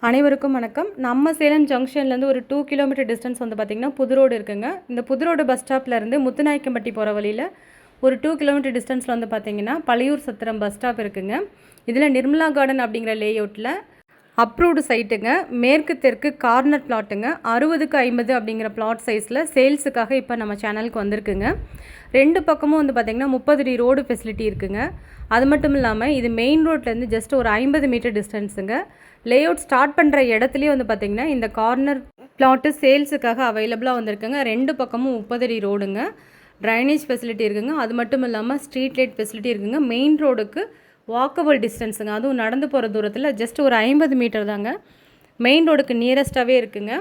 அனைவருக்கும் வணக்கம். நம்ம சேலம் ஜங்ஷன்லேருந்து ஒரு 2 கிலோமீட்டர் டிஸ்டன்ஸ் வந்து பார்த்திங்கன்னா புது ரோடு இருக்குங்க. இந்த புது ரோடு பஸ் ஸ்டாப்லேருந்து முத்துநாயக்கம்பட்டி போகிற வழியில் ஒரு 2 கிலோமீட்டர் டிஸ்டன்ஸில் வந்து பார்த்திங்கன்னா பழையூர் சத்திரம் பஸ் ஸ்டாப் இருக்குங்க. இதில் நிர்மலா கார்டன் அப்படிங்கிற லேஅவுட்டில் அப்ரூவ்டு சைட்டுங்க. மேற்கு தெற்கு கார்னர் பிளாட்டுங்க. 60க்கு 50 அப்படிங்கிற பிளாட் சைஸில் சேல்ஸுக்காக இப்போ நம்ம சேனலுக்கு வந்திருக்குங்க. ரெண்டு பக்கமும் வந்து பார்த்திங்கன்னா 30 அடி ரோடு ஃபெசிலிட்டி இருக்குங்க. அது மட்டும் இல்லாமல் இது மெயின் ரோட்லேருந்து ஜஸ்ட் ஒரு 50 மீட்டர் டிஸ்டன்ஸுங்க. லேஅவுட் ஸ்டார்ட் பண்ணுற இடத்துலையே வந்து பார்த்திங்கன்னா இந்த கார்னர் பிளாட்டு சேல்ஸுக்காக அவைலபிளாக வந்திருக்குங்க. ரெண்டு பக்கமும் 30 அடி ரோடுங்க. ட்ரைனேஜ் ஃபெசிலிட்டி இருக்குங்க. அது மட்டும் இல்லாமல் ஸ்ட்ரீட் லைட் ஃபெசிலிட்டி இருக்குங்க. மெயின் ரோடுக்கு வாக்கபிள் டிஸ்டன்ஸுங்க. அதுவும் நடந்து போகிற தூரத்தில் ஜஸ்ட் ஒரு 50 மீட்டர் தாங்க. மெயின் ரோடுக்கு நியரஸ்ட்டாகவே இருக்குங்க.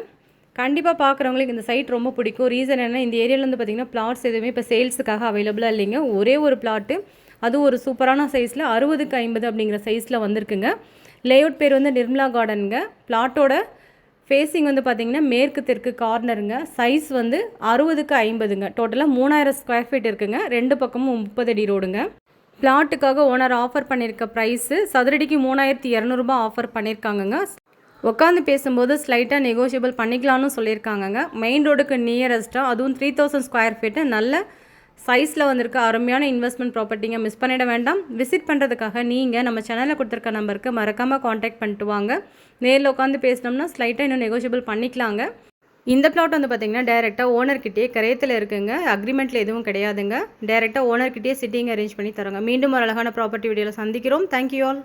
கண்டிப்பாக பார்க்குறவங்களுக்கு இந்த சைட் ரொம்ப பிடிக்கும். ரீசன் என்ன, இந்த ஏரியாவில் வந்து பார்த்திங்கன்னா பிளாட்ஸ் எதுவுமே இப்போ சேல்ஸுக்காக அவைலபிளாக இல்லைங்க. ஒரே ஒரு பிளாட்டு, அதுவும் ஒரு சூப்பரான சைஸில் 60க்கு 50 அப்படிங்கிற சைஸில் வந்திருக்குங்க. லேஅவுட் பேர் வந்து நிர்மலா கார்டனுங்க. பிளாட்டோட ஃபேஸிங் வந்து பார்த்திங்கன்னா மேற்கு தெற்கு கார்னருங்க. சைஸ் வந்து 60க்கு 50ங்க. டோட்டலாக 3000 ஸ்கொயர் ஃபீட் இருக்குங்க. ரெண்டு பக்கமும் 30 அடி ரோடுங்க. பிளாட்டுக்காக ஓனர் ஆஃபர் பண்ணியிருக்க ப்ரைஸு சதுரடிக்கு 3200 ரூபாய் ஆஃபர் பண்ணியிருக்காங்கங்க. உட்காந்து பேசும்போது ஸ்லைட்டாக நெகோஷியபிள் பண்ணிக்கலாம்னு சொல்லியிருக்காங்கங்க. மெயின் ரோடுக்கு நியரஸ்ட்டாக, அதுவும் 3000 ஸ்கொயர் ஃபீட்டு நல்ல சைஸில் வந்திருக்க அருமையான இன்வெஸ்ட்மெண்ட் ப்ராப்பர்ட்டிங்க. மிஸ் பண்ணிட வேண்டாம். விசிட் பண்ணுறதுக்காக நீங்கள் நம்ம சேனலில் கொடுத்துருக்க நம்பருக்கு மறக்காமல் காண்டாக்ட் பண்ணிட்டு வாங்க. நேரில் உட்காந்து பேசினோம்னா ஸ்லைட்டாக இன்னும் நெகோஷியபிள் பண்ணிக்கலாங்க. இந்த பிளாட் வந்து பார்த்திங்கன்னா டேரெக்டாக ஓனர்கிட்டயே கரையத்தில் இருக்குங்க. அக்ரிமெண்ட்டில் எதுவும் கிடையாதுங்க. டேரெக்டாக ஓனர்கிட்டயே சிட்டிங் அரேஞ்ச் பண்ணி தரோங்க. மீண்டும் ஒரு அழகான ப்ராப்பர்ட்டி வீடியோவில் சந்திக்கிறோம். Thank you all.